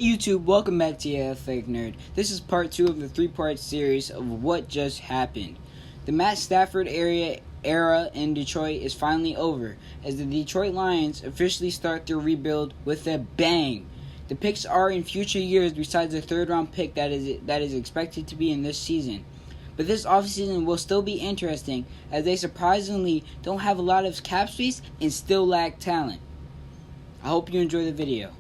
YouTube, welcome back to Fake Nerd. This is part 2 of the 3-part series of what just happened. The Matt Stafford era in Detroit is finally over, as the Detroit Lions officially start their rebuild with a bang. The picks are in future years besides the 3rd round pick that is expected to be in this season. But this offseason will still be interesting, as they surprisingly don't have a lot of cap space and still lack talent. I hope you enjoy the video.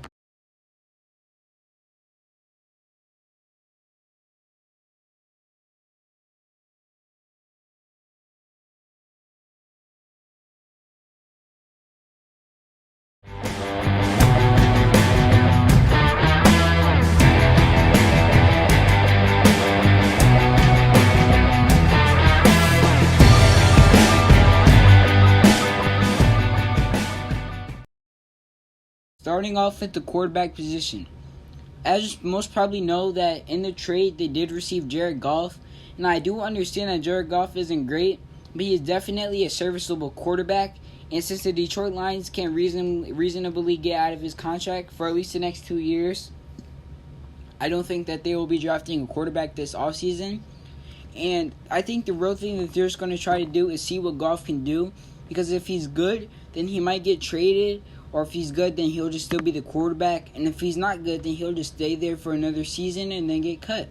Starting off at the quarterback position. As most probably know, that in the trade they did receive Jared Goff, and I do understand that Jared Goff isn't great, but he is definitely a serviceable quarterback, and since the Detroit Lions can't reasonably get out of his contract for at least the next 2 years, I don't think that they will be drafting a quarterback this offseason. And I think the real thing that they're just going to try to do is see what Goff can do, because if he's good, then he might get traded, or if he's good, then he'll just still be the quarterback. And if he's not good, then he'll just stay there for another season and then get cut.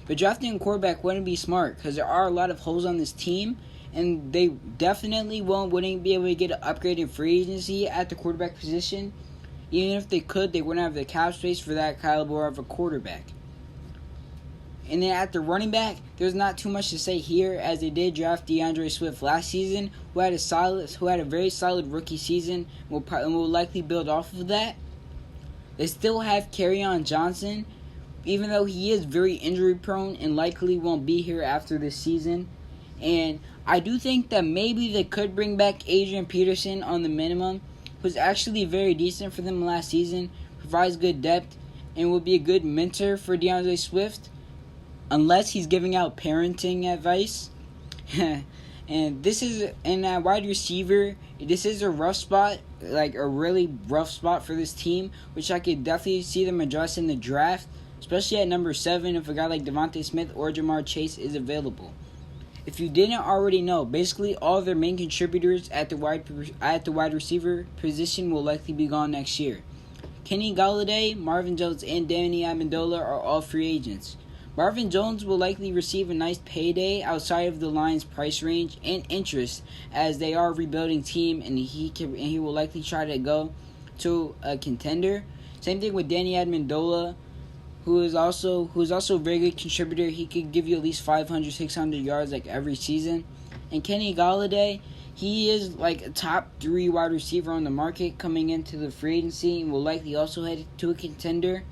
But drafting a quarterback wouldn't be smart, because there are a lot of holes on this team, and they definitely wouldn't be able to get an upgrade in free agency at the quarterback position. Even if they could, they wouldn't have the cap space for that caliber of a quarterback. And then at the running back, there's not too much to say here, as they did draft DeAndre Swift last season, who had a very solid rookie season, and will likely build off of that. They still have Kerryon Johnson, even though he is very injury prone and likely won't be here after this season. And I do think that maybe they could bring back Adrian Peterson on the minimum, who's actually very decent for them last season, provides good depth, and will be a good mentor for DeAndre Swift, unless he's giving out parenting advice. And this is in a wide receiver. This is a rough spot, like a really rough spot for this team, which I could definitely see them address in the draft, especially at number 7 if a guy like Devontae Smith or Jamar Chase is available. If you didn't already know, basically all of their main contributors at the wide receiver position will likely be gone next year. Kenny Golladay, Marvin Jones, and Danny Amendola are all free agents. Marvin Jones will likely receive a nice payday outside of the Lions' price range and interest, as they are a rebuilding team, and he will likely try to go to a contender. Same thing with Danny Amendola, who is also a very good contributor. He could give you at least 500, 600 yards like every season. And Kenny Golladay, he is like a top 3 wide receiver on the market coming into the free agency, and will likely also head to a contender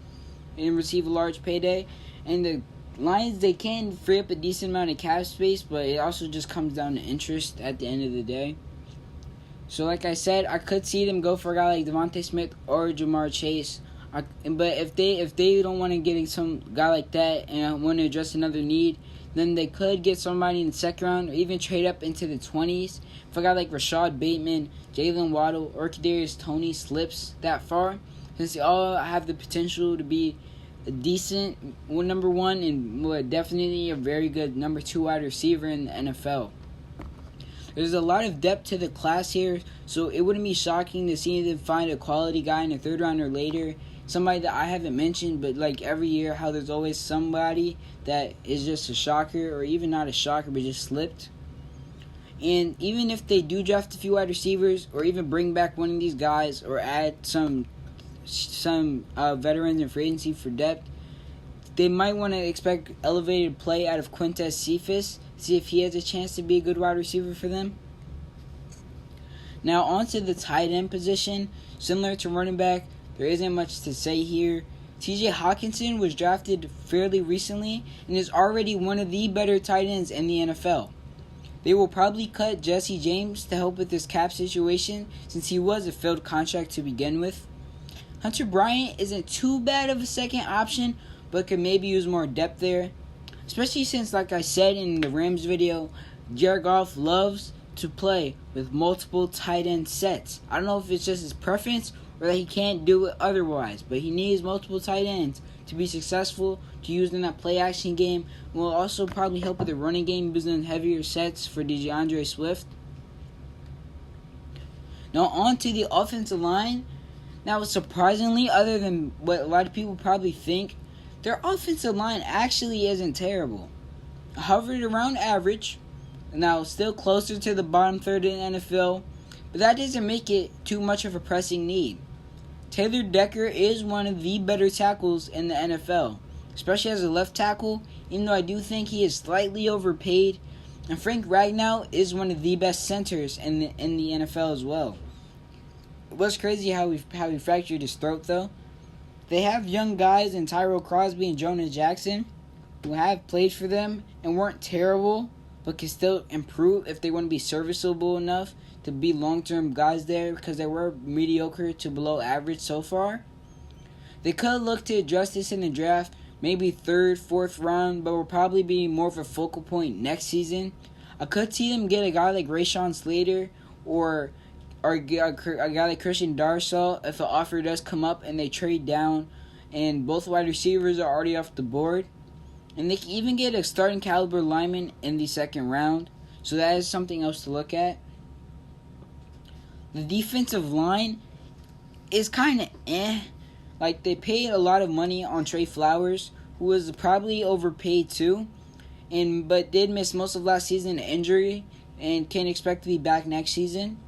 and receive a large payday. And the Lions, they can free up a decent amount of cap space, but it also just comes down to interest at the end of the day. So like I said, I could see them go for a guy like Devontae Smith or Jamar Chase. But if they don't want to get some guy like that and want to address another need, then they could get somebody in the 2nd round, or even trade up into the 20s. If a guy like Rashad Bateman, Jalen Waddle, or Kadarius Toney slips that far, since they all have the potential to be a decent number 1 and definitely a very good number 2 wide receiver in the NFL. There's a lot of depth to the class here, so it wouldn't be shocking to see them find a quality guy in the 3rd round or later. Somebody that I haven't mentioned, but like every year, how there's always somebody that is just a shocker, or even not a shocker, but just slipped. And even if they do draft a few wide receivers, or even bring back one of these guys, or add some veterans in free agency for depth, they might want to expect elevated play out of Quintez Cephus, see if he has a chance to be a good wide receiver for them. Now on to the tight end position. Similar to running back, there isn't much to say here. TJ Hawkinson was drafted fairly recently and is already one of the better tight ends in the NFL. They will probably cut Jesse James to help with this cap situation, since he was a failed contract to begin with. Hunter Bryant isn't too bad of a second option, but could maybe use more depth there. Especially since, like I said in the Rams video, Jared Goff loves to play with multiple tight end sets. I don't know if it's just his preference, or that he can't do it otherwise. But he needs multiple tight ends to be successful, to use in that play action game. Will also probably help with the running game, using heavier sets for DeAndre Swift. Now on to the offensive line. Now surprisingly, other than what a lot of people probably think, their offensive line actually isn't terrible. Hovered around average. Now still closer to the bottom third in the NFL, but that doesn't make it too much of a pressing need. Taylor Decker is one of the better tackles in the NFL, especially as a left tackle, even though I do think he is slightly overpaid. And Frank Ragnow is one of the best centers in the NFL as well. It was crazy how he fractured his throat, though. They have young guys in Tyrell Crosby and Jonah Jackson who have played for them and weren't terrible, but can still improve if they want to be serviceable enough to be long-term guys there, because they were mediocre to below average so far. They could look to address this in the draft, maybe 3rd, 4th round, but will probably be more of a focal point next season. I could see them get a guy like Rashawn Slater or a guy like Christian Darrisaw if an offer does come up and they trade down and both wide receivers are already off the board. And they can even get a starting caliber lineman in the 2nd round. So that is something else to look at. The defensive line is kind of Like, they paid a lot of money on Trey Flowers, who was probably overpaid too, but did miss most of last season to injury and can't expect to be back next season.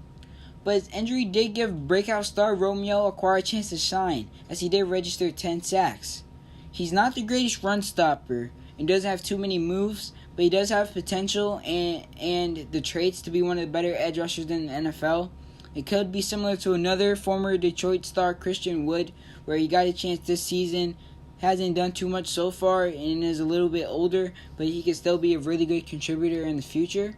But his injury did give breakout star Romeo Okwara a chance to shine, as he did register 10 sacks. He's not the greatest run stopper and doesn't have too many moves, but he does have potential and the traits to be one of the better edge rushers in the NFL. It could be similar to another former Detroit star, Christian Wood, where he got a chance this season. Hasn't done too much so far and is a little bit older, but he can still be a really good contributor in the future.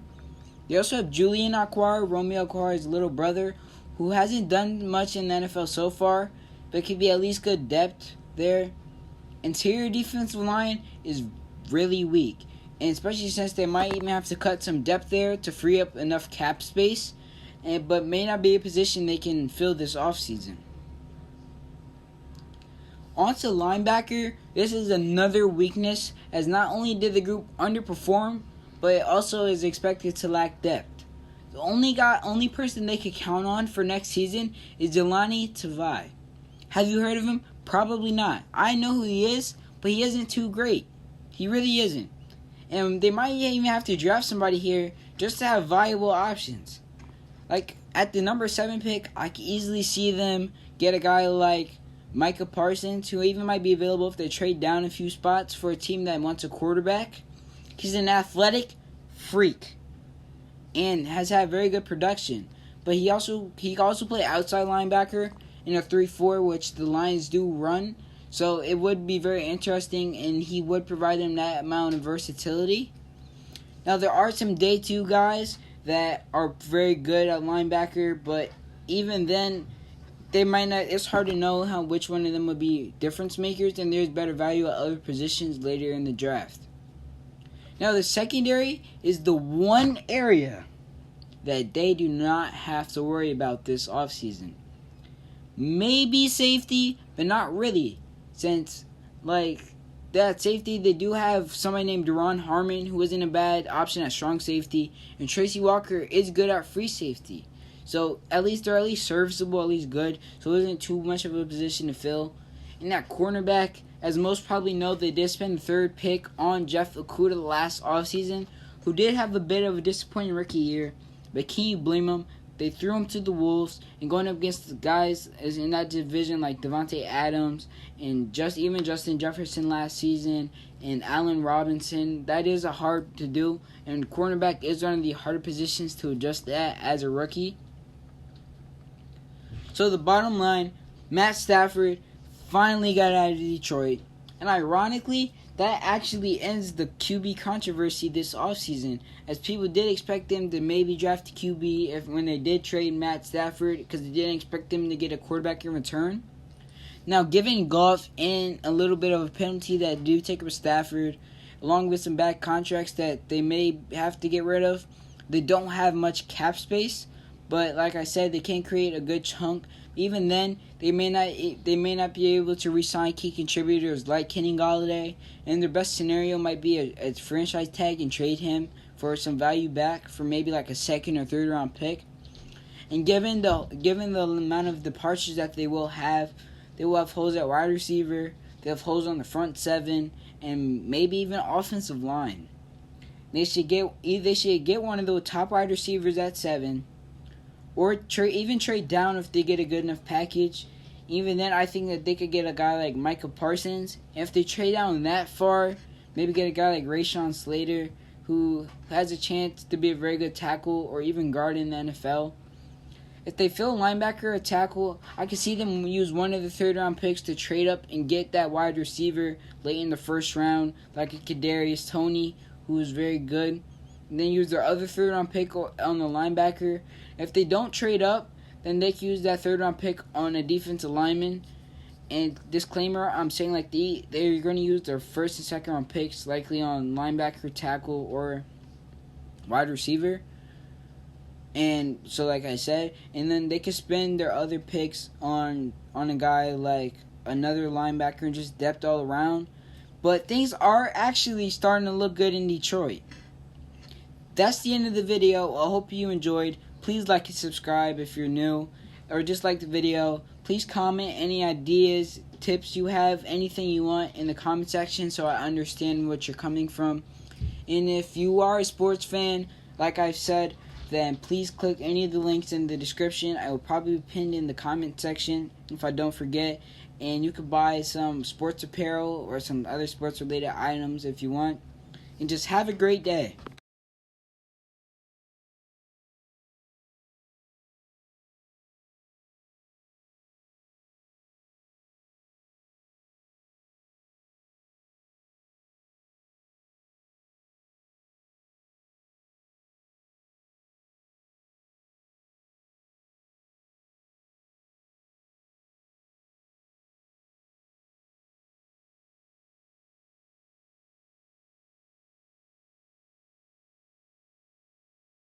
They also have Julian Okwara, Romeo Okwara's little brother, who hasn't done much in the NFL so far, but could be at least good depth there. Interior defensive line is really weak, and especially since they might even have to cut some depth there to free up enough cap space, but may not be a position they can fill this offseason. On to linebacker, this is another weakness, as not only did the group underperform, but it also is expected to lack depth. The only person they could count on for next season is Jelani Tavai. Have you heard of him? Probably not. I know who he is, but he isn't too great. He really isn't. And they might even have to draft somebody here just to have viable options. Like, at the number 7 pick, I can easily see them get a guy like Micah Parsons, who even might be available if they trade down a few spots for a team that wants a quarterback. He's an athletic freak and has had very good production. But he can also play outside linebacker in a 3-4, which the Lions do run. So it would be very interesting, and he would provide them that amount of versatility. Now, there are some day 2 guys that are very good at linebacker, but even then, they might not. It's hard to know which one of them would be difference makers, and there's better value at other positions later in the draft. Now, the secondary is the one area that they do not have to worry about this offseason. Maybe safety, but not really, since, that safety, they do have somebody named Deron Harmon, who isn't a bad option at strong safety, and Tracy Walker is good at free safety. So, they're at least serviceable, at least good, so it isn't too much of a position to fill. And that cornerback, as most probably know, they did spend the 3rd pick on Jeff Okudah last offseason, who did have a bit of a disappointing rookie year, but can you blame him? They threw him to the Wolves, and going up against the guys in that division like Devontae Adams and even Justin Jefferson last season and Allen Robinson, that is hard to do, and cornerback is one of the harder positions to adjust that as a rookie. So the bottom line, Matt Stafford finally got out of Detroit, and ironically, that actually ends the QB controversy this offseason, as people did expect them to maybe draft a QB when they did trade Matt Stafford, because they didn't expect them to get a quarterback in return. Now, given Goff and a little bit of a penalty that do take up Stafford, along with some bad contracts that they may have to get rid of, they don't have much cap space, but like I said, they can create a good chunk Even then, they may not be able to re-sign key contributors like Kenny Golladay, and their best scenario might be a franchise tag and trade him for some value back for maybe like a second or third round pick. And given the amount of departures that they will have holes at wide receiver, they have holes on the front seven, and maybe even offensive line. They should get one of those top wide receivers at 7, or even trade down if they get a good enough package. Even then, I think that they could get a guy like Micah Parsons. And if they trade down that far, maybe get a guy like Rashawn Slater, who has a chance to be a very good tackle or even guard in the NFL. If they fill a linebacker or a tackle, I could see them use one of the third-round picks to trade up and get that wide receiver late in the first round, like a Kadarius Toney, who is very good. And then use their other third-round pick on the linebacker. If they don't trade up, then they can use that third-round pick on a defensive lineman. And disclaimer, I'm saying like they're going to use their first and second-round picks likely on linebacker, tackle, or wide receiver. And so, like I said, and then they could spend their other picks on a guy like another linebacker and just depth all around. But things are actually starting to look good in Detroit. That's the end of the video. I hope you enjoyed. Please like and subscribe if you're new, or just like the video. Please comment any ideas, tips you have, anything you want in the comment section so I understand what you're coming from. And if you are a sports fan, like I've said, then please click any of the links in the description. I will probably be pinned in the comment section if I don't forget. And you could buy some sports apparel or some other sports related items if you want. And just have a great day.